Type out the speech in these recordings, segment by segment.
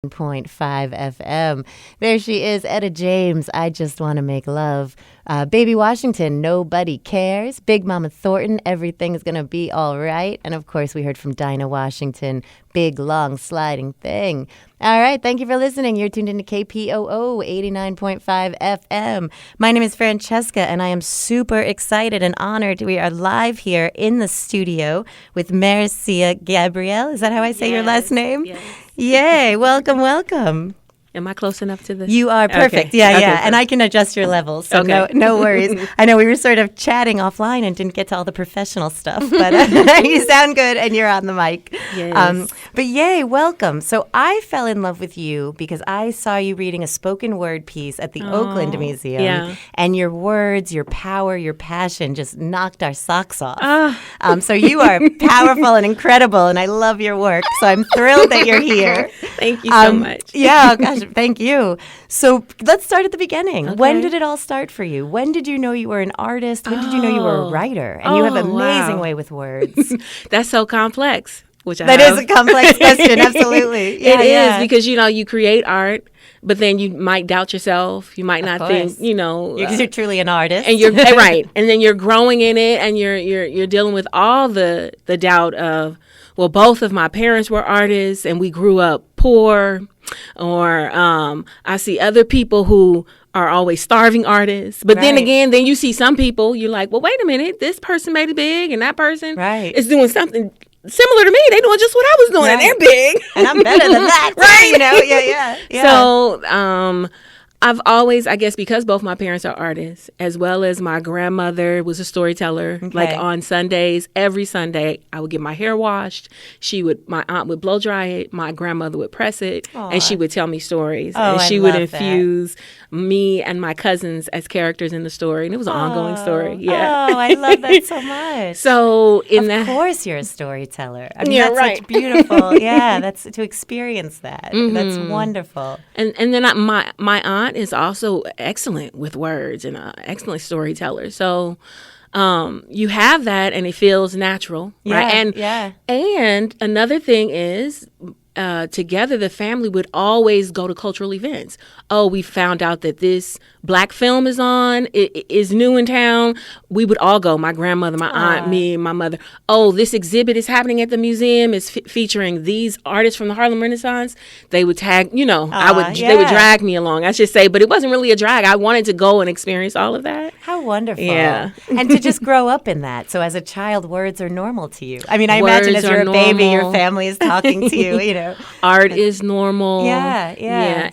89.5 FM. There she is, Etta James, I Just Want to Make Love. Baby Washington, Nobody Cares. Big Mama Thornton, Everything is going to be all right. And of course, we heard from Dinah Washington, Big Long Sliding Thing. All right, thank you for listening. You're tuned into KPOO 89.5 FM. My name is Francesca, and I am super excited and honored. We are live here in the studio with Sia Gabrielle. Is that how I say your last name? Yes. Yay, welcome. Am I close enough to this? You are perfect. Okay. Yeah. Perfect. And I can adjust your levels, so Okay. no worries. I know we were sort of chatting offline and didn't get to all the professional stuff, but you sound good and you're on the mic. Yes. But yay, welcome. So I fell in love with you because I saw you reading a spoken word piece at the Oakland Museum, yeah. and your words, your power, your passion just knocked our socks off. So you are powerful and incredible, and I love your work. So I'm thrilled that you're here. Thank you so much. Yeah, gosh, thank you. So let's start at the beginning. Okay. When did it all start for you? When did you know you were an artist? When did you know you were a writer? And you have an amazing way with words. That's so complex. That is a complex question, absolutely. It is because, you create art, but then you might doubt yourself. You might not think, Because you're truly an artist. And you're right. And then you're growing in it, and you're dealing with all the doubt of, well, both of my parents were artists and we grew up poor, or I see other people who are always starving artists. But then again, then you see some people, you're like, well, wait a minute, this person made it big and that person is doing something similar to me. They doing just what I was doing and they're big. And I'm better than that. Right? Yeah. So I've always, I guess, because both my parents are artists, as well as my grandmother was a storyteller. Okay. Like on Sundays, every Sunday, I would get my hair washed. My aunt would blow dry it. My grandmother would press it. Aww. And she would tell me stories. Oh, and she would infuse me and my cousins as characters in the story. And it was an ongoing story. Yeah. Oh, I love that so much. So of course you're a storyteller. I mean, that's such beautiful. Yeah, that's to experience that. Mm-hmm. That's wonderful. And then my aunt is also excellent with words and an excellent storyteller. So you have that and it feels natural. Right? And another thing is, together, the family would always go to cultural events. Oh, we found out that this black film is on, it is new in town. We would all go, my grandmother, my aunt, me, my mother. Oh, this exhibit is happening at the museum, is featuring these artists from the Harlem Renaissance. They would tag, they would drag me along, I should say, but it wasn't really a drag. I wanted to go and experience all of that. How wonderful. Yeah. And to just grow up in that. So as a child, words are normal to you. I mean, I imagine as you're a baby, your family is talking to you, Art is normal. Yeah.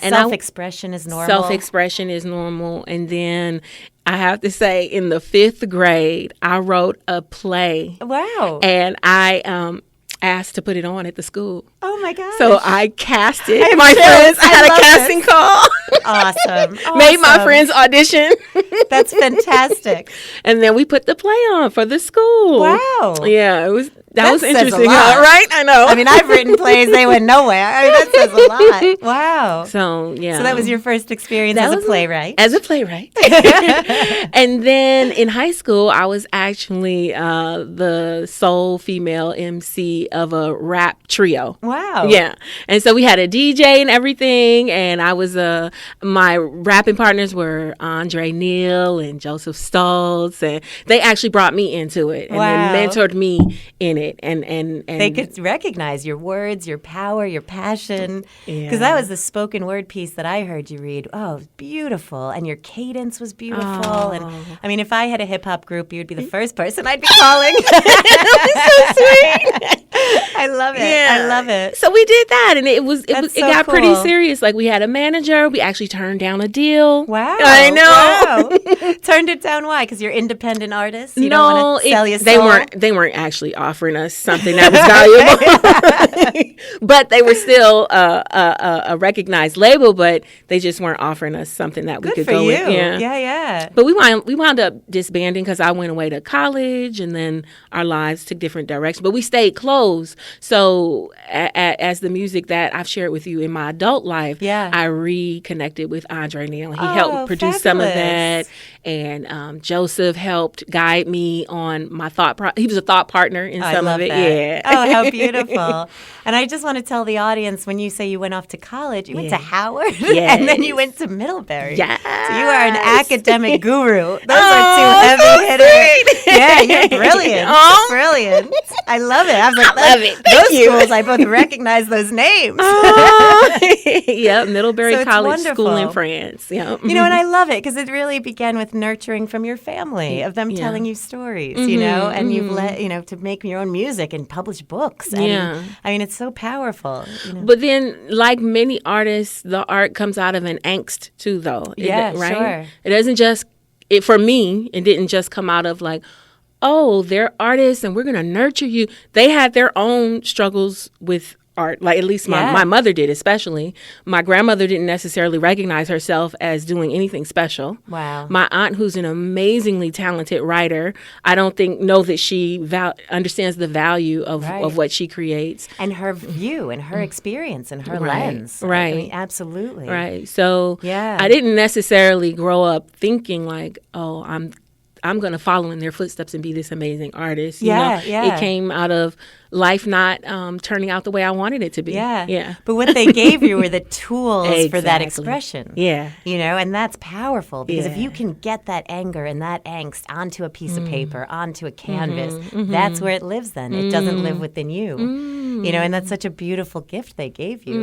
And self-expression is normal. Self-expression is normal. And then I have to say, in the 5th grade, I wrote a play. Wow. And I asked to put it on at the school. Oh, my gosh. So I cast it. My friends, I had a casting call. Awesome. Made my friends audition. That's fantastic. And then we put the play on for the school. Wow. Yeah, that was interesting, right? I know. I mean, I've written plays, they went nowhere. I mean, that says a lot. Wow. So, yeah. So that was your first experience as a playwright? As a playwright. And then in high school, I was actually the sole female MC of a rap trio. Wow. Yeah. And so we had a DJ and everything, and I was my rapping partners were Andre Neal and Joseph Stoltz, and they actually brought me into it and then mentored me in it. And they could recognize your words, your power, your passion. Because that was the spoken word piece that I heard you read. Oh, it was beautiful. And your cadence was beautiful. Oh. And I mean, if I had a hip hop group, you would be the first person I'd be calling. That was so sweet. I love it. Yeah. I love it. So we did that, and it got cool. pretty serious. Like, we had a manager. We actually turned down a deal. Wow. I know. Wow. Turned it down. Why? Because you're independent artists? You don't want to sell your soul? They weren't actually offering us something that was valuable. But they were still a recognized label, but they just weren't offering us something that we could go with. Yeah. But we wound up disbanding because I went away to college, and then our lives took different directions. But we stayed close. grows. So as the music that I've shared with you in my adult life, I reconnected with Andre Neal. He helped produce some of that. And Joseph helped guide me on my he was a thought partner in some of it. That. Yeah. Oh, how beautiful. And I just want to tell the audience, when you say you went off to college, you went to Howard and then you went to Middlebury. Yes. So you are an academic guru. Those are two heavy hitters. Yeah, you're brilliant. Brilliant. I love it. I was like, I love it. Those schools, I both recognize those names. Yep, Middlebury so College School in France. Yep. You know, and I love it because it really began with nurturing from your family, of them telling you stories, you know, and you've let, you know, to make your own music and publish books. And, I mean, it's so powerful. You know? But then, like many artists, the art comes out of an angst too, though. Yeah, right? Sure. It doesn't just, for me, it didn't just come out of like, oh, they're artists and we're going to nurture you. They had their own struggles with art, like at least my mother did, especially. My grandmother didn't necessarily recognize herself as doing anything special. Wow. My aunt, who's an amazingly talented writer, I don't know that she understands the value of what she creates. And her view and her experience and her lens. Right. I mean, absolutely. Right. So I didn't necessarily grow up thinking like, oh, I'm going to follow in their footsteps and be this amazing artist. It came out of life not turning out the way I wanted it to be. Yeah. But what they gave you were the tools for that expression. Yeah. You know, and that's powerful because if you can get that anger and that angst onto a piece of paper, onto a canvas, that's where it lives then. It doesn't live within you. You know, and that's such a beautiful gift they gave you.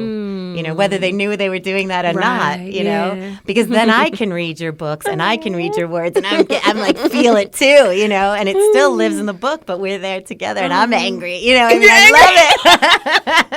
You know, whether they knew they were doing that or not, you know, because then I can read your books and I can read your words and I'm like, feel it too, you know, and it still lives in the book, but we're there together and I'm angry, you know, I mean, I love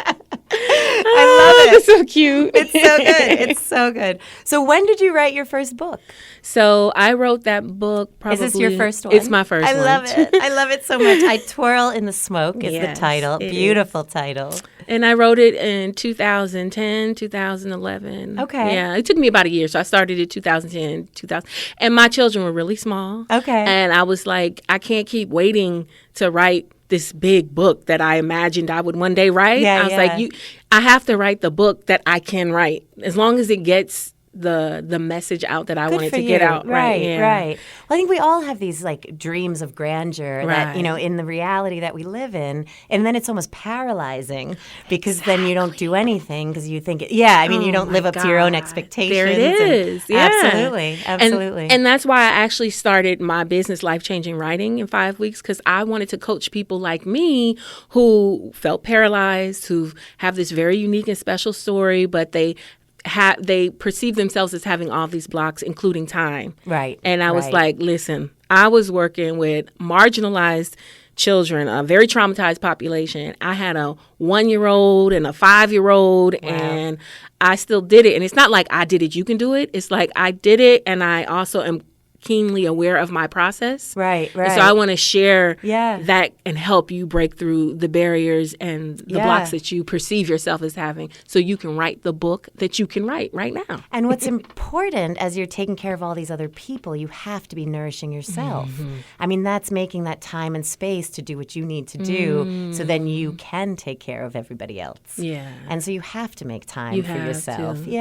it. I love it. It's so cute. It's so good. It's so good. So when did you write your first book? So I wrote that book probably. Is this your first one? It's my first one. I love it. I love it so much. I Twirl in the Smoke is the title. Beautiful title. And I wrote it in 2010, 2011. Okay. Yeah, it took me about a year. So I started in 2010, 2000. And my children were really small. Okay. And I was like, I can't keep waiting to write this big book that I imagined I would one day write. I was like, I have to write the book that I can write. As long as it gets the message out that I wanted to get out. Right. Well, I think we all have these like dreams of grandeur that, you know, in the reality that we live in, and then it's almost paralyzing because then you don't do anything because you think, you don't live up to your own expectations. There it is. Absolutely. And that's why I actually started my business, Life Changing Writing, in 5 weeks, because I wanted to coach people like me who felt paralyzed, who have this very unique and special story, but they perceive themselves as having all these blocks, including time. Right. And I was like, listen, I was working with marginalized children, a very traumatized population. I had a 1-year-old and a 5-year-old, and I still did it. And it's not like I did it, you can do it. It's like I did it, and I also am keenly aware of my process. Right. And so I want to share that and help you break through the barriers and the blocks that you perceive yourself as having, so you can write the book that you can write right now. And what's important as you're taking care of all these other people, you have to be nourishing yourself. I mean, that's making that time and space to do what you need to do so then you can take care of everybody else. Yeah. And so you have to make time for yourself. You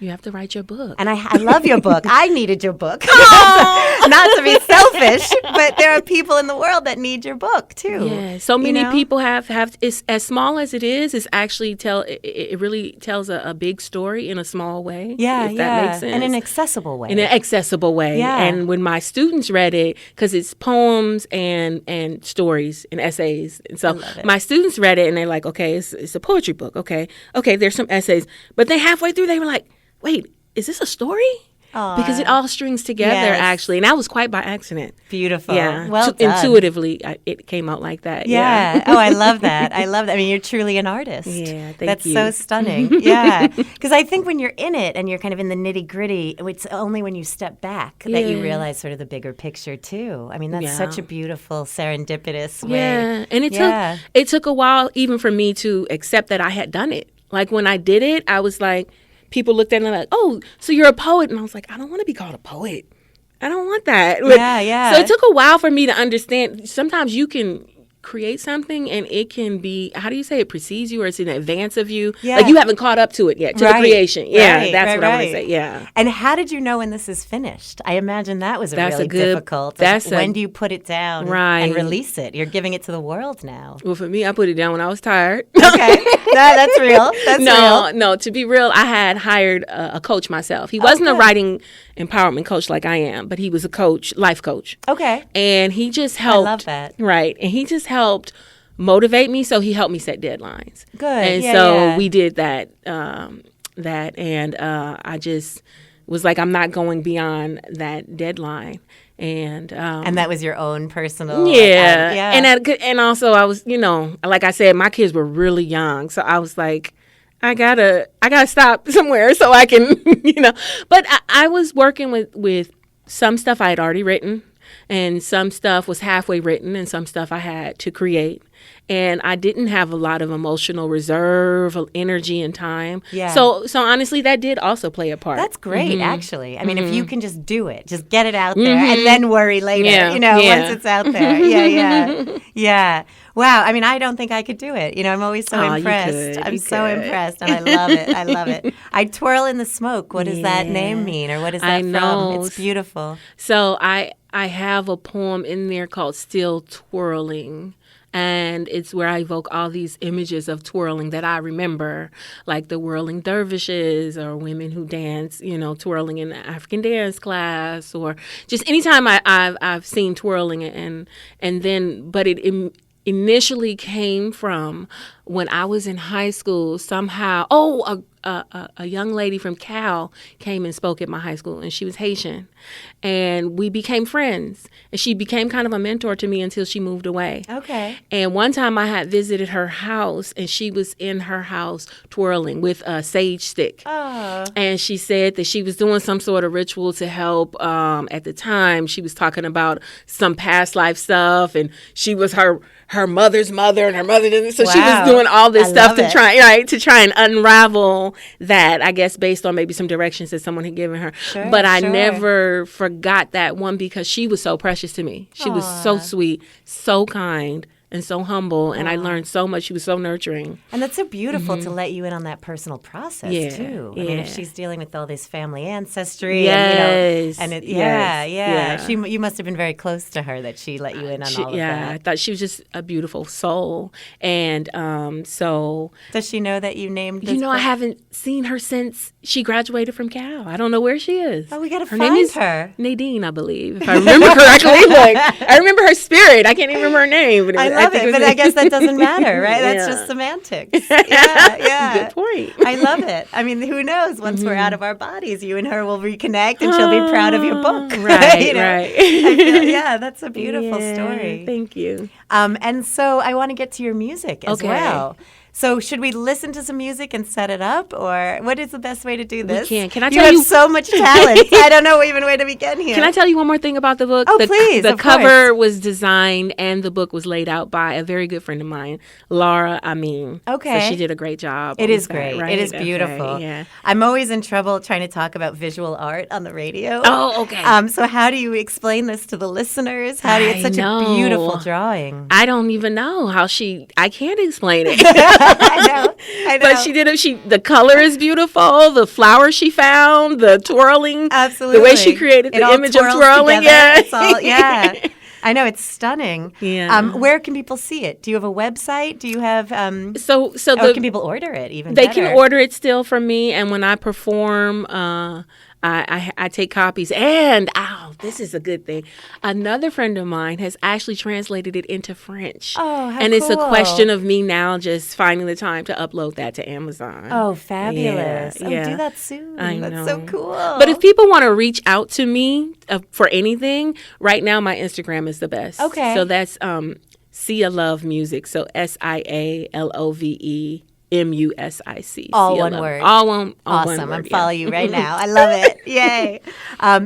have to write your book. And I love your book. I needed your book. Not to be selfish, but there are people in the world that need your book too. Yeah, so many people have it's, as small as it is, it's actually it really tells a big story in a small way. Yeah, if that makes sense. In an accessible way. In an accessible way. Yeah. And when my students read it, because it's poems and stories and essays, and so my students read it and they're like, okay, it's a poetry book. Okay, there's some essays, but then halfway through they were like, wait, is this a story? Because it all strings together, actually. And that was quite by accident. Beautiful. Yeah. Well done. Intuitively, it came out like that. Yeah. Oh, I love that. I mean, you're truly an artist. Yeah, That's so stunning. Yeah. Because I think when you're in it and you're kind of in the nitty-gritty, it's only when you step back that you realize sort of the bigger picture, too. I mean, that's such a beautiful, serendipitous way. Yeah. And it took a while even for me to accept that I had done it. Like, when I did it, I was like, people looked at me like, oh, so you're a poet. And I was like, I don't want to be called a poet. I don't want that. Yeah. So it took a while for me to understand. Sometimes you can create something and it can be, how do you say, it precedes you or it's in advance of you? Yeah. Like you haven't caught up to it yet, to the creation. Yeah, that's what I want to say. Yeah. And how did you know when this is finished? I imagine that was difficult. When do you put it down and release it? You're giving it to the world now. Well, for me, I put it down when I was tired. Okay. That's real. That's real. No, to be real, I had hired a coach myself. He wasn't a writing empowerment coach like I am, but he was a coach, life coach. Okay. And he just helped. I love that. Right. And he just helped motivate me, so he helped me set deadlines. Good. And we did that. I just was like, I'm not going beyond that deadline. And that was your own personal and also I was, like I said, my kids were really young, so I was like, I gotta stop somewhere so I can but I was working with some stuff I had already written, and some stuff was halfway written, and some stuff I had to create. And I didn't have a lot of emotional reserve, energy, and time. Yeah. So honestly, that did also play a part. That's great, actually. I mean, if you can just do it, just get it out there, and then worry later, once it's out there. Yeah. Wow. I mean, I don't think I could do it. I'm always so impressed. I'm so impressed, and I love it. I love it. I twirl in the smoke. What does that name mean, or what is that from? It's beautiful. So I have a poem in there called Still Twirling. And it's where I evoke all these images of twirling that I remember, like the whirling dervishes or women who dance, twirling in the African dance class, or just anytime I've seen twirling. But it initially came from when I was in high school. Somehow, a young lady from Cal came and spoke at my high school, and she was Haitian, and we became friends, and she became kind of a mentor to me until she moved away. Okay. And one time I had visited her house, and she was in her house twirling with a sage stick. Oh. And she said that she was doing some sort of ritual to help. At the time, she was talking about some past life stuff, and she was her mother's mother, and her mother didn't. So she was doing all this stuff to try and unravel that, I guess, based on maybe some directions that someone had given her. Sure, but I never forgot that one, because she was so precious to me. She was so sweet, so kind, and so humble, and I learned so much. She was so nurturing. And that's so beautiful to let you in on that personal process, too. I mean, if she's dealing with all this family ancestry. Yes. You must have been very close to her that she let you in on all of that. Yeah, I thought she was just a beautiful soul. And so... Does she know that you named this book? I haven't seen her since she graduated from Cal. I don't know where she is. Oh, we got to find her. Name is her. Nadine, I believe, if I remember correctly. I remember her spirit. I can't even remember her name. But I love it, but I guess that doesn't matter, right? That's just semantics. Yeah. Good point. I love it. I mean, who knows? Once we're out of our bodies, you and her will reconnect, and she'll be proud of your book. Right, right. I feel, that's a beautiful story. Thank you. And so I want to get to your music as well. So should we listen to some music and set it up, or what is the best way to do this? We can. Can I tell you? You have so much talent. I don't know even where to begin here. Can I tell you one more thing about the book? Oh, please. The cover was designed and the book was laid out by a very good friend of mine, Laura Amin. Okay. So she did a great job. It is great. Right? It is beautiful. Okay, yeah. I'm always in trouble trying to talk about visual art on the radio. Oh, okay. So how do you explain this to the listeners? It's such a beautiful drawing. I don't even know how I can't explain it. I know. But she did it. The color is beautiful. The flower she found, the twirling. Absolutely. The way she created the image of twirling. Together. Yeah. I know, it's stunning. Yeah. Where can people see it? Do you have a website? Do you have can people order it even They better? can order it still from me, and when I perform, I take copies. And this is a good thing. Another friend of mine has actually translated it into French. Oh, how And cool. it's a question of me now just finding the time to upload that to Amazon. Oh, fabulous. Yeah. Do that soon. I know. That's so cool. But if people want to reach out to me for anything, right now my Instagram is the best. Okay. So that's Sia-Love Music. So SIALOVE Music. All Sia-Love. one word. All one Awesome. one word, I'm following you right now. I love it. Yay.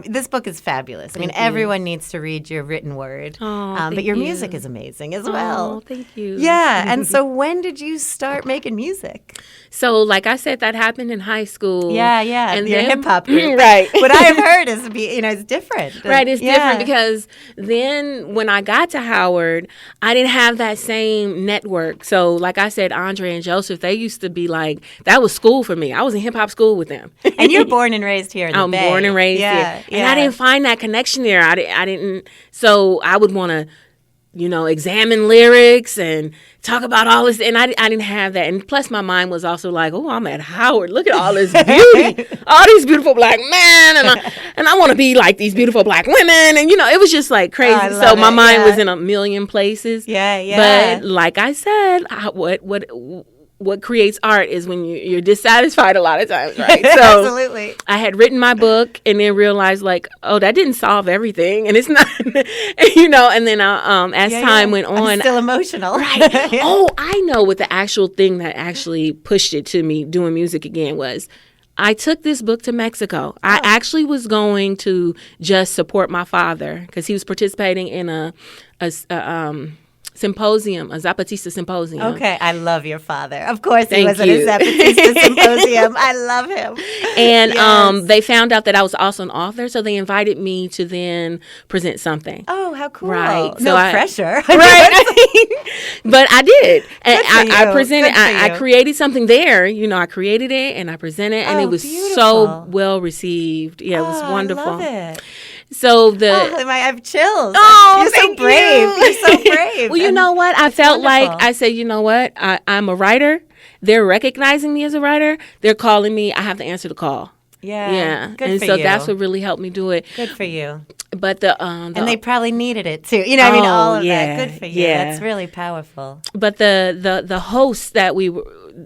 This book is fabulous. I mean, everyone needs to read your written word. But your music is amazing as well. Oh, thank you. Yeah. And so when did you start making music? So, like I said, that happened in high school. Yeah. And your hip hop group. Right. What I have heard is, it's different. Right. It's different because then when I got to Howard, I didn't have that same network. So, like I said, Andre and Joseph, they used to be like, that was school for me. I was in hip hop school with them. And you're born and raised here in the Bay. I'm born and raised here. And I didn't find that connection there. I didn't. So I would want to, examine lyrics and talk about all this. And I didn't have that. And plus my mind was also like, oh, I'm at Howard. Look at all this beauty. All these beautiful black men. And I want to be like these beautiful black women. And, it was just like crazy. So my mind was in a million places. Yeah. But like I said, what creates art is when you're dissatisfied a lot of times, right? So absolutely. I had written my book and then realized like, oh, that didn't solve everything. And it's not, and then as time went on. I'm still emotional. Right. Oh, I know what the actual thing that actually pushed it to me doing music again was I took this book to Mexico. I actually was going to just support my father because he was participating in a symposium, a Zapatista symposium. Okay, I love your father. Of course he was at a Zapatista symposium. I love him. And they found out that I was also an author, so they invited me to then present something. Oh, how cool. Right. No pressure. Right. But I did. And I presented, I created something there. I created it and I presented it, and it was so well received. Yeah, it was wonderful. I love it. So I have chills. Oh, you're so brave. You're so brave. Well, you know what? I felt like I said, you know what? I'm a writer. They're recognizing me as a writer. They're calling me. I have to answer the call. Yeah. Good and for so you. that's what really helped me do it. Good for you. But and they probably needed it too. All of that. Good for you. Yeah. That's really powerful. But the hosts that we were,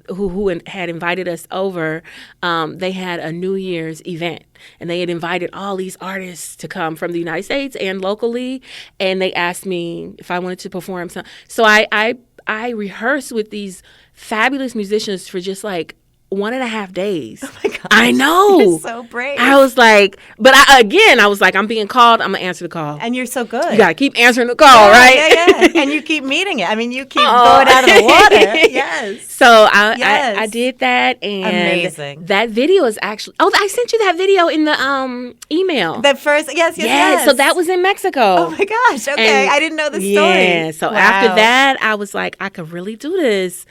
who had invited us over, they had a New Year's event, and they had invited all these artists to come from the United States and locally, and they asked me if I wanted to perform some. So I rehearsed with these fabulous musicians for just like 1.5 days. Oh my gosh. I know. You're so brave. I was like, but I was like, I'm being called. I'm going to answer the call. And you're so good. You got to keep answering the call, right? Yeah. And you keep meeting it. I mean, you keep going out of the water. Yes. So I did that. And amazing. That video is actually, I sent you that video in the email. That first, yes. So that was in Mexico. Oh my gosh. Okay. And I didn't know the story. Yeah. So after that, I was like, I could really do this.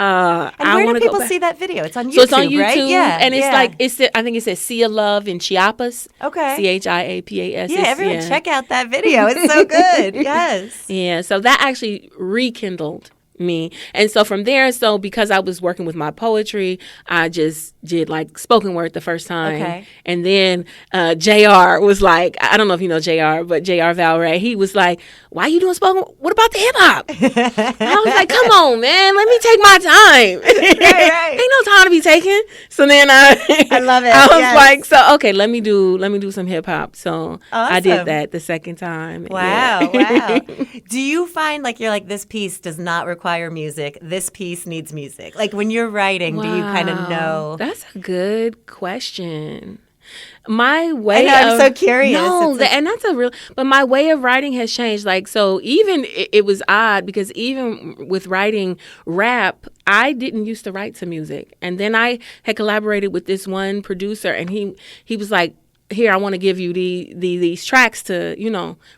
And where do people see that video? It's on YouTube, so it's on YouTube, right? Yeah, and it's like I think it says Sia-Love in Chiapas. Okay, CHIAPAS. Yeah, everyone check out that video. It's so good. Yes. Yeah, so that actually rekindled me. And so from there, because I was working with my poetry, I just did like spoken word the first time. Okay. And then JR was like, I don't know if you know JR, but JR Valray, he was like, why are you doing spoken? What about the hip hop? I was like, come on, man, let me take my time. Right. Ain't no time to be taken. So then I love it. I was like, so okay, let me do some hip hop. So awesome. I did that the second time. Wow. Wow. Do you find like you're like, this piece does not require music, this piece needs music? Like when you're writing, do you kind of know? That's a good question. My way I'm so curious. No, and that's but my way of writing has changed. Like, so even it was odd because even with writing rap, I didn't used to write to music. And then I had collaborated with this one producer, and he was like, here, I want to give you these tracks to,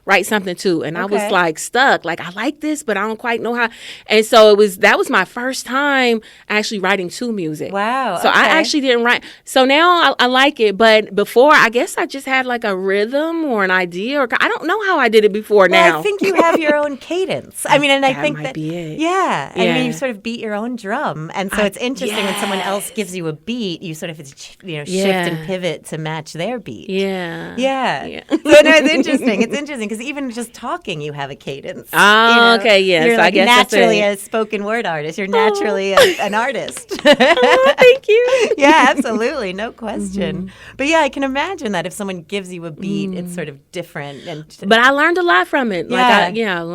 write something to. And I was like stuck. Like, I like this, but I don't quite know how. And so that was my first time actually writing to music. Wow. So I actually didn't write. So now I like it. But before, I guess I just had like a rhythm or an idea. Or I don't know how I did it before now. I think you have your own cadence. I mean, and I think might be it. Yeah. I mean, you sort of beat your own drum. And so it's interesting when someone else gives you a beat, you sort of, shift and pivot to match their beat. beat. Yeah. So no, it's interesting. It's interesting because even just talking, you have a cadence. Oh, okay, yes. You're like I guess naturally a spoken word artist. You're naturally an artist. Oh, thank you. Yeah, absolutely. No question. But yeah, I can imagine that if someone gives you a beat, it's sort of different. But I learned a lot from it. Yeah.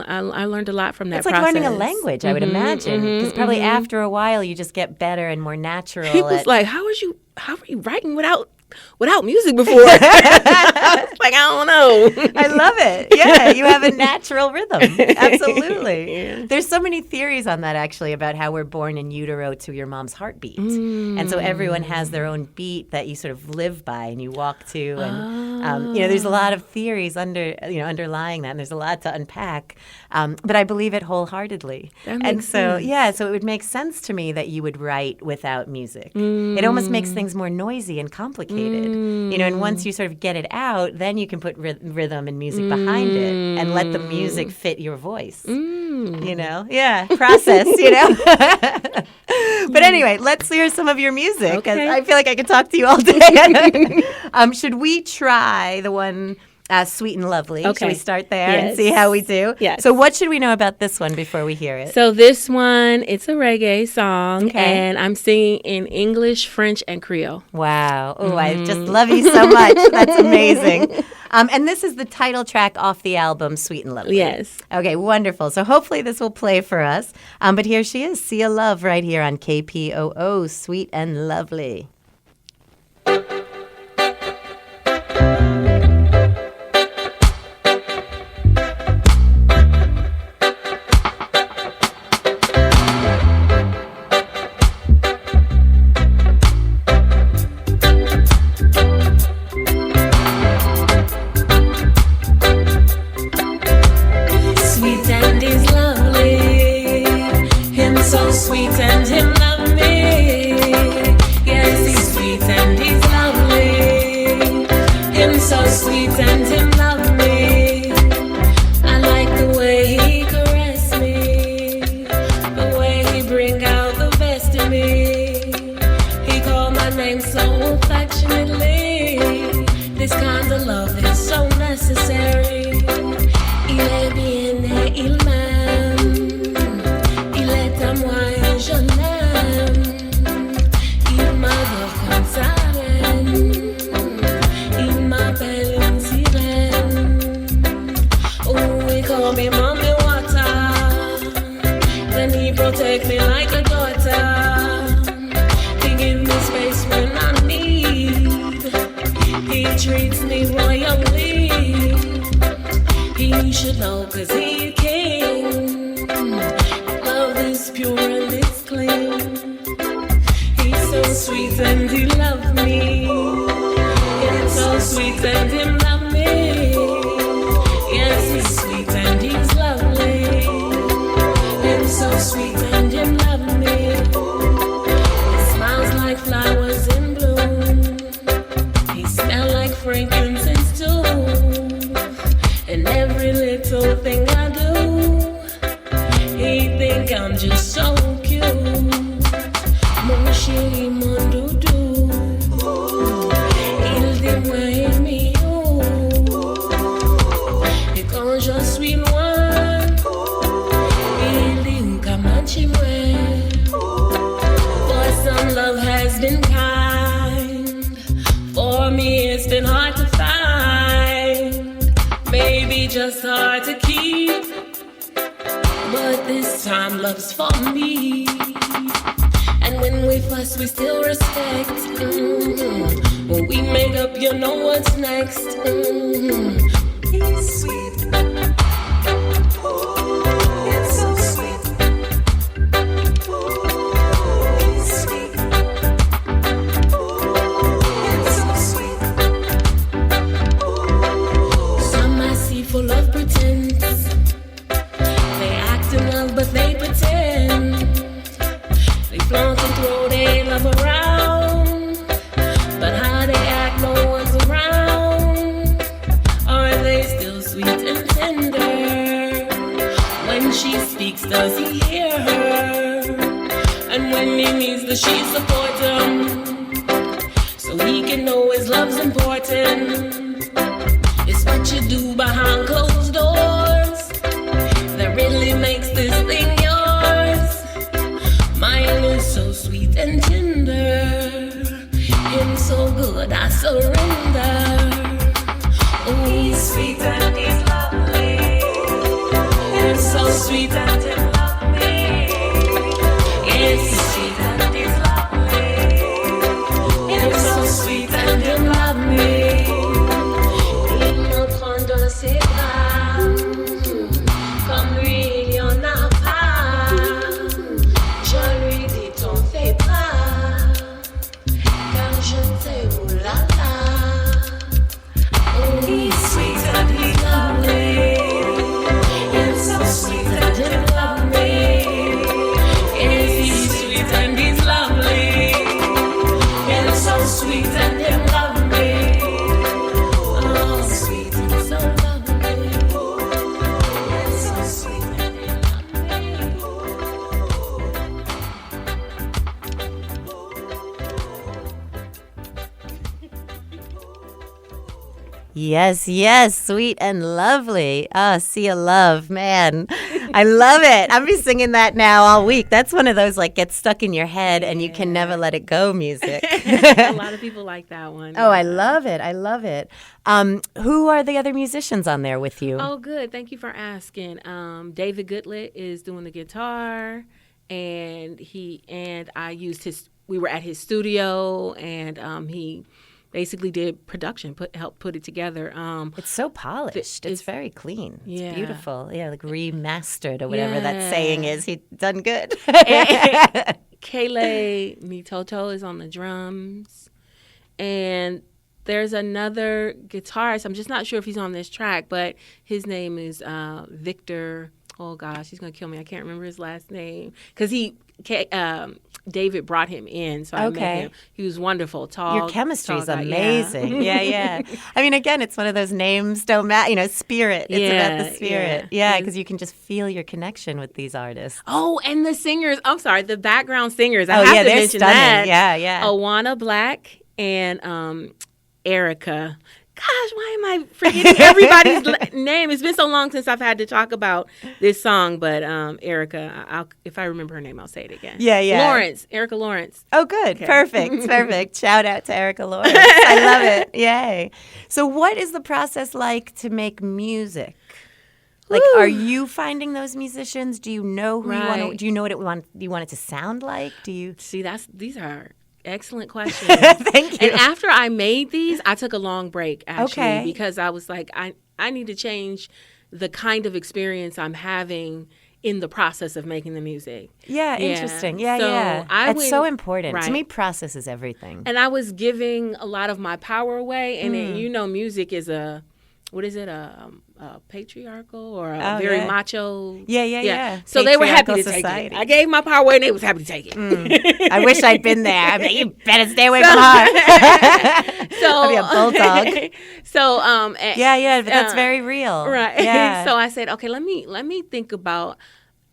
I learned a lot from that It's like process. learning a language, I would imagine. Because probably after a while, you just get better and more natural. He was like, how are you writing without music before? I was like, I don't know. I love it. Yeah, you have a natural rhythm. Absolutely. Yeah. There's so many theories on that, actually, about how we're born in utero to your mom's heartbeat. And so everyone has their own beat that you sort of live by and you walk to. And, there's a lot of theories underlying that, and there's a lot to unpack. But I believe it wholeheartedly. That makes sense. So it would make sense to me that you would write without music. It almost makes things more noisy and complicated. And once you sort of get it out, then you can put rhythm and music behind it and let the music fit your voice. Process, But anyway, let's hear some of your music. Okay. I feel like I could talk to you all day. Should we try the one Sweet and Lovely? Okay. Should we start there and see how we do? Yes. So what should we know about this one before we hear it? So this one, it's a reggae song, and I'm singing in English, French, and Creole. Wow. Oh, I just love you so much. That's amazing. And this is the title track off the album, Sweet and Lovely. Yes. Okay, wonderful. So hopefully this will play for us. But here she is, Sia-Love, right here on KPOO, Sweet and Lovely. Protect me like a daughter. He give me space when I need. He treats me royally. He should know 'cause he king. Love is pure and it's clean. He's so sweet and he loved me. It's so sweet and he loved me. Yes, he's sweet and he's lovely. So sweet and you love me. He smiles like flowers in bloom. He smells like frankincense too. And every little thing I do, he think I'm just so cute. Mon chéri, mon doudou, il dit moi aimé oh. Et quand je suis loin, for some love has been kind. For me it's been hard to find. Maybe just hard to keep. But this time love's for me. And when we fuss we still respect. When we make up you know what's next. He's sweet. Full of pretense. They act in love but they pretend. They flaunt and throw their love around. But how they act no one's around. Are they still sweet and tender? think you know his love's important. It's what you do behind closed doors that really makes this thing yours. Mine is so sweet and tender, him so good I surrender. Oh, he's sweet and he's lovely, him so sweet and he love me. Yes, he's sweet and he's lovely, him so sweet and he love me. Il me prend dans ses bras, comme lui il y en a pas. Je lui dis t'en fais pas, car je t'aime, oh là là. Oh, he's sweet and he's lovely, he's so sweet and he love me. Yes, he's sweet and he's lovely, he's so sweet and he love me. Oh, sweet and so lovely, he's so sweet and he Yes, yes, sweet and lovely. Ah, Sia-Love, man. I love it. I'll be singing that now all week. That's one of those like gets stuck in your head and you can never let it go music. A lot of people like that one. Oh, I love it. I love it. Who are the other musicians on there with you? Oh, good. Thank you for asking. David Goodlet is doing the guitar, and I used his. We were at his studio, and he basically did production, helped put it together. It's so polished. It's very clean. It's Yeah. beautiful. Yeah, like remastered or whatever that saying is. He done good. Kele Mitoto is on the drums, and there's another guitarist. I'm just not sure if he's on this track, but his name is Victor. Oh gosh, he's gonna kill me. I can't remember his last name because David brought him in, so I met him. He was wonderful, tall. Your chemistry is tall guy. amazing. Yeah. I mean, again, it's one of those names don't matter. Spirit. It's about the spirit. Yeah, because you can just feel your connection with these artists. Oh, and the singers. I'm sorry, the background singers. I have to they're mention stunning. that. Yeah. Awana Black and Erica. Gosh, why am I forgetting everybody's name? It's been so long since I've had to talk about this song, but Erica, if I remember her name, I'll say it again. Yeah. Erica Lawrence. Oh, good. Okay. Perfect. Shout out to Erica Lawrence. I love it. Yay. So what is the process like to make music? Like, are you finding those musicians? Do you know who you want to, do you know what you want it to sound like? Do you see these are excellent questions. Thank you. And after I made these, I took a long break, actually, because I was like, I need to change the kind of experience I'm having in the process of making the music. Yeah, interesting. Yeah. It's so important. Right. To me, process is everything. And I was giving a lot of my power away. And music is a patriarchal or a very macho. Yeah. So they were happy to take it. I gave my power away and they was happy to take it. I wish I'd been there. I mean, you better stay away from her. I'll be a bulldog. So but that's very real. Right. Yeah. So I said, okay, let me think about.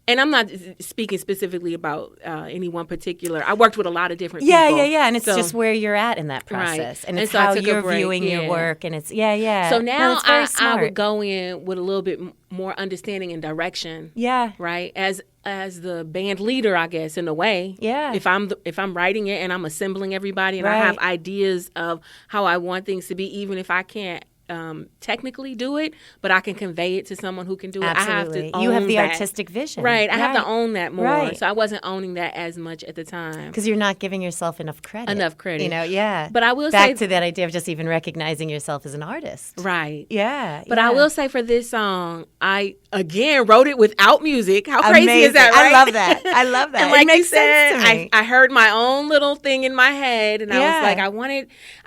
And I'm not speaking specifically about any one particular. I worked with a lot of different people. Yeah. And it's just where you're at in that process. Right. And it's so how you're viewing your work. And it's, So now I would go in with a little bit more understanding and direction. Yeah. Right? As the band leader, I guess, in a way. Yeah. If I'm writing it and I'm assembling everybody and I have ideas of how I want things to be, even if I can't technically do it, but I can convey it to someone who can do it. Absolutely. I have to own you have the that. Artistic vision. Right. I have to own that more. So I wasn't owning that as much at the time. Because you're not giving yourself enough credit. But I will say... Back to that idea of just even recognizing yourself as an artist. Right. Yeah. But I will say for this song, I, again, wrote it without music. How crazy is that, I right? love that. And like it makes sense to me. I heard my own little thing in my head, and I was like, I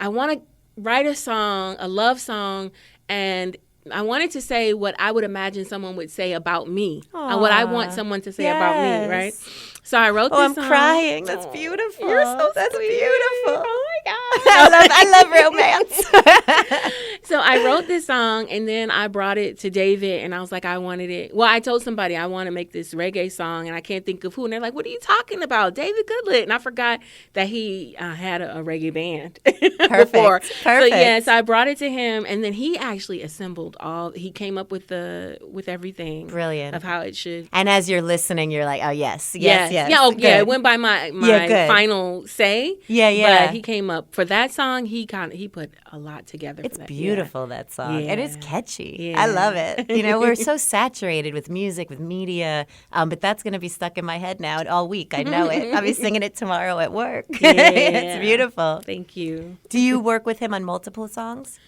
want to write a song, a love song, and I wanted to say what I would imagine someone would say about me, and what I want someone to say about me, right? So I wrote this song. I'm crying. That's beautiful. You're so That's sweet. beautiful. Oh my God. I love romance. So So I wrote this song, and then I brought it to David, and I was like, I wanted it. Well, I told somebody I want to make this reggae song, and I can't think of who. And they're like, what are you talking about? David Goodlet. And I forgot that he had a reggae band before. Perfect. So, yes, I brought it to him, and then he actually assembled he came up with everything. Brilliant. Of how it should. And as you're listening, you're like, oh, yes. Yeah, it went by my final say. Yeah. But he came up for that song. He put a lot together. It's for that. beautiful, that song. Yeah. It is catchy. Yeah. I love it. We're so saturated with music, with media, but that's going to be stuck in my head now all week. I know it. I'll be singing it tomorrow at work. Yeah. It's beautiful. Thank you. Do you work with him on multiple songs?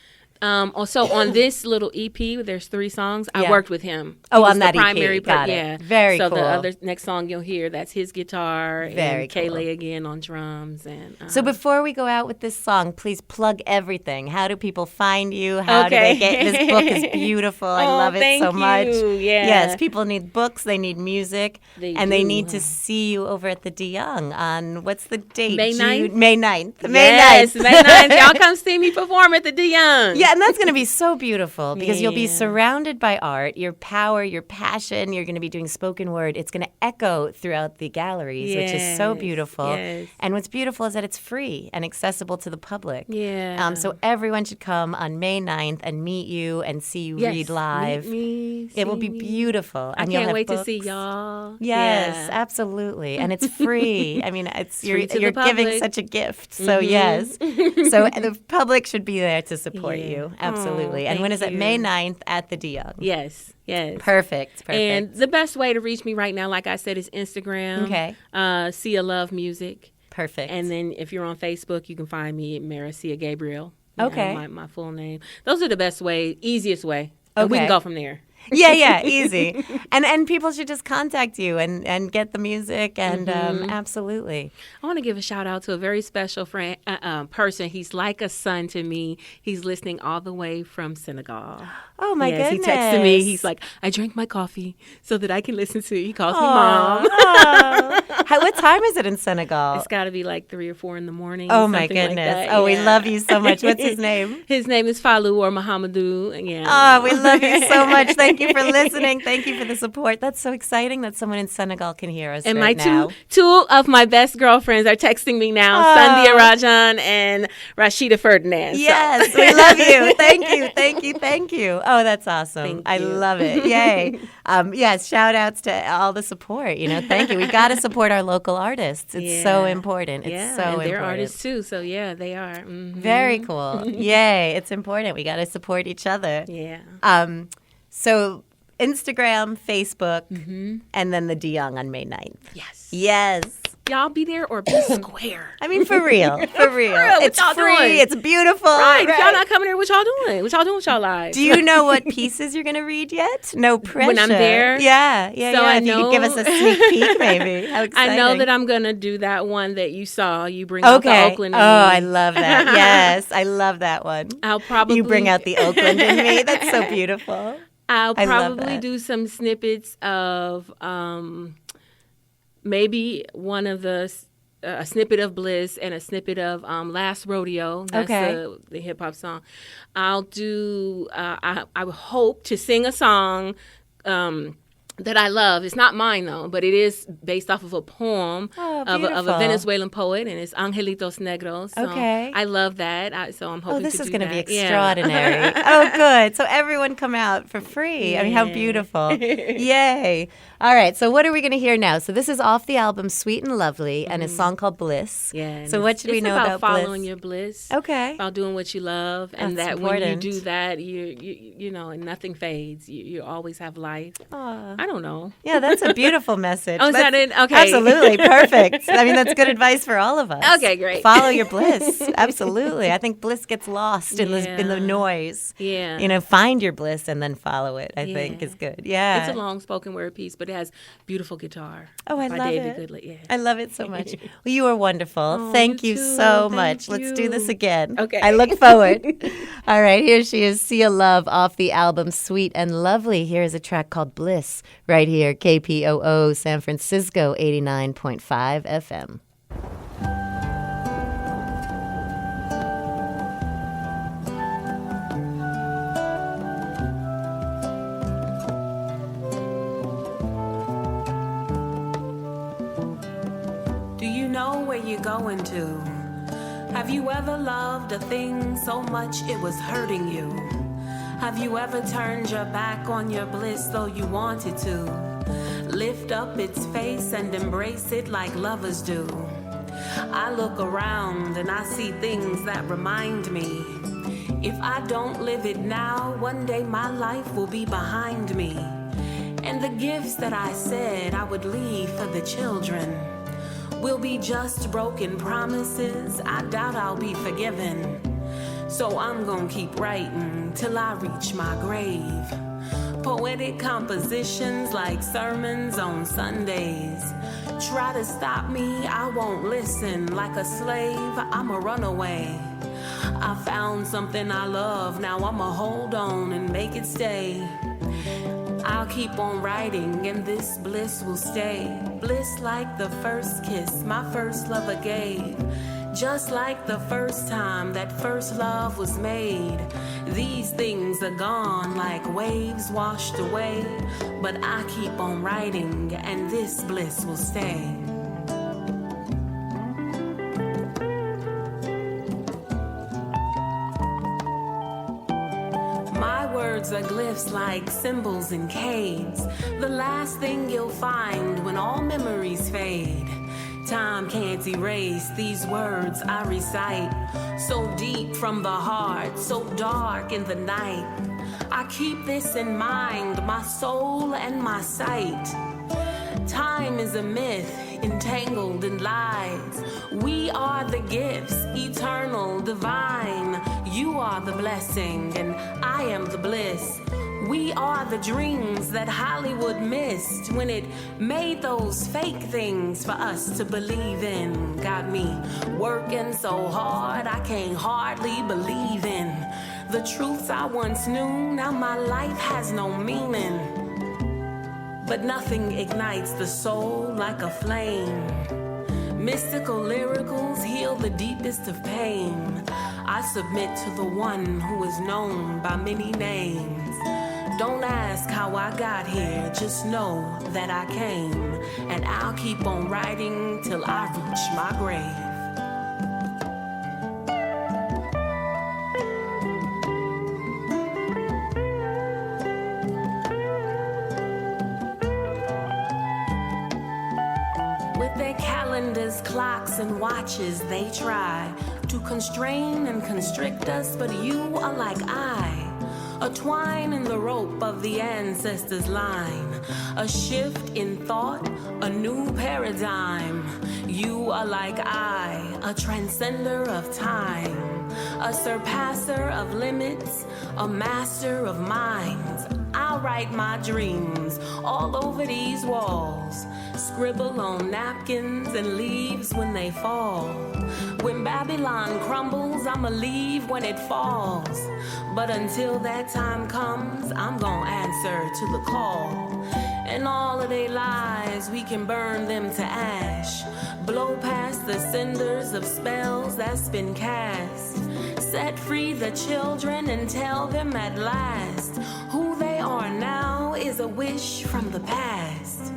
Also on this little EP, there's 3 songs. I worked with him. Oh, He on that the primary EP. Got it. Yeah. Very so cool. So the other next song you'll hear, that's his guitar. Very and cool. Kayleigh again on drums. And So before we go out with this song, please plug everything. How do people find you? How do they get this book? Is beautiful. I love it so much. Yeah. Yes, people need books. They need music. They They do. need to see you over at the De Young on, what's the date? May 9th? May 9th. Yes, May 9th. Y'all come see me perform at the De Young. Yeah, and that's going to be so beautiful because you'll be Yeah. surrounded by art, your power, your passion. You're going to be doing spoken word. It's going to echo throughout the galleries, which is so Yes, beautiful. yes. And what's beautiful is that it's free and accessible to the public. Yeah. So everyone should come on May 9th and meet you and see you Yes, read live. meet me, It will see be me. beautiful. I And you'll can't have wait to see books. y'all. Yes, Yeah. absolutely. And it's free. I mean, it's free to the you're giving public. such a gift. So yes. So the public should be there to support Yeah. you. Absolutely. Oh, And when is it? thank you. May 9th at the De Young. Yes. Perfect. And the best way to reach me right now, like I said, is Instagram. Okay. Sia-Love Music. Perfect. And then if you're on Facebook, you can find me at Maracia Gabriel. Okay. My full name. Those are the best way, easiest way. And we Okay. can go from there. yeah, easy. And people should just contact you and get the music and absolutely. I want to give a shout out to a very special friend, person. He's like a son to me. He's listening all the way from Senegal. Oh my Yes, goodness. he texted me. He's like, I drank my coffee so that I can listen to you. He calls me Aw. mom. Oh. What time is it in Senegal? It's got to be like 3 or 4 in the morning. Oh my something like goodness. that. Oh, we Yeah. love you so much. What's his name? His name is Falou or Mahamadou. Yeah. Oh, we love you so much. Thank you for listening. Thank you for the support. That's so exciting that someone in Senegal can hear us And right my now. two of my best girlfriends are texting me now, Oh. Sandia Rajan and Rashida Ferdinand. So- Yes, we love you. Thank you, thank you, thank you. Oh, that's awesome. Thank I you. love it. Yay. Yes, shout outs to all the support. Thank you. We got to support our local artists. It's so Yeah. important. It's yeah, so and important. they're artists too. So yeah, they are. Mhm. Very cool. Yay. It's important. We got to support each other. Yeah. So Instagram, Facebook, and then the De Young on May 9th. Yes. Yes. Y'all be there or be square. I mean, for real. For real. what It's y'all free. doing? It's beautiful. Right. If y'all right. not coming here, what y'all doing? What y'all doing with y'all lives? Do you know what pieces you're going to read yet? No pressure. When I'm there? Yeah. So yeah. I If you could give us a sneak peek, maybe. How exciting. I know that I'm going to do that one that you saw. You bring out the Okay. Oakland Oh, in me. I love that. Yes. I love that one. I'll probably You bring out the Oakland in me. That's so beautiful. I'll I love probably that. do some snippets of maybe one of the a snippet of Bliss and a snippet of Last Rodeo. That's Okay. the hip hop song. I'll do. I would hope to sing a song. That I love. It's not mine though, but it is based off of a poem Oh, of a beautiful. Venezuelan poet, and it's Angelitos Negros. So Okay. I love that. So I'm hoping. Oh, this to is do going to be that. Yeah. extraordinary. Oh, good. So everyone come out for free. I mean, how Yeah. beautiful. Yay. All right. So what are we going to hear now? So this is off the album Sweet and Lovely and a song called Bliss. Yeah. So what should we know about following Bliss? your bliss? Okay. About doing what you love, and That's that when you important. do that, you know, and nothing fades. You always have life. Aw. I don't know. Yeah, that's a beautiful message. Oh, is that That's- it? Okay. Absolutely. Perfect. I mean, that's good advice for all of us. Okay, great. Follow your bliss. Absolutely. I think bliss gets lost in the Yeah. noise. Yeah. Find your bliss and then follow it, I think Yeah. is good. Yeah. It's a long spoken word piece, but it has beautiful guitar. Oh, I by love David it. Goodlet. Yeah. I love it so much. Well, you are wonderful. Oh, Thank you you too. so Thank much. Let's do this you. again. Okay. I look forward. All right, here she is, Sia-Love, off the album Sweet and Lovely. Here is a track called Bliss, right here, KPOO, San Francisco, 89.5 FM. you going to? Have you ever loved a thing so much it was hurting you? Have you ever turned your back on your bliss though you wanted to? Lift up its face and embrace it like lovers do. I look around and I see things that remind me. If I don't live it now, one day my life will be behind me. And the gifts that I said I would leave for the children will be just broken promises. I doubt I'll be forgiven. So I'm gonna keep writing till I reach my grave. Poetic compositions like sermons on Sundays. Try to stop me, I won't listen. Like a slave, I'm a runaway. I found something I love, now I'ma hold on and make it stay. I'll keep on writing and this bliss will stay. Bliss like the first kiss my first lover gave. Just like the first time that first love was made. These things are gone like waves washed away. But I keep on writing and this bliss will stay. Words are glyphs like symbols in caves. The last thing you'll find when all memories fade. Time can't erase these words I recite. So deep from the heart, so dark in the night. I keep this in mind, my soul and my sight. Time is a myth, entangled in lies. We are the gifts, eternal, divine. You are the blessing and I am the bliss. We are the dreams that Hollywood missed when it made those fake things for us to believe in. Got me working so hard I can't hardly believe in the truths I once knew. Now my life has no meaning. But nothing ignites the soul like a flame. Mystical lyricals heal the deepest of pain. I submit to the one who is known by many names. Don't ask how I got here, just know that I came. And I'll keep on writing till I reach my grave. Calendars, clocks, and watches, they try to constrain and constrict us, but you are like I, a twine in the rope of the ancestors' line, a shift in thought, a new paradigm. You are like I, a transcender of time, a surpasser of limits, a master of minds. I'll write my dreams all over these walls. Scribble on napkins and leaves when they fall. When Babylon crumbles, I'ma leave when it falls. But until that time comes, I'm gonna answer to the call. And all of their lies, we can burn them to ash. Blow past the cinders of spells that's been cast. Set free the children and tell them at last who they are now is a wish from the past.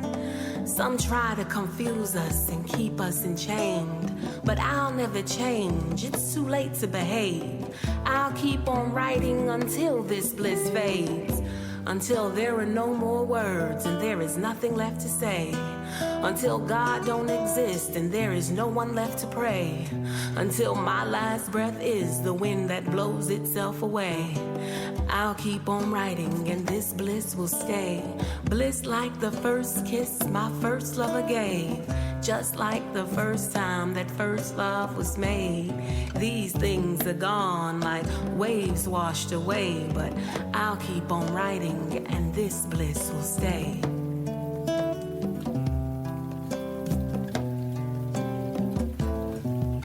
Some try to confuse us and keep us enchained, but I'll never change, it's too late to behave. I'll keep on writing until this bliss fades, until there are no more words and there is nothing left to say, until God don't exist and there is no one left to pray, until my last breath is the wind that blows itself away. I'll keep on writing and this bliss will stay. Bliss like the first kiss my first lover gave. Just like the first time that first love was made. These things are gone like waves washed away, but I'll keep on writing and this bliss will stay.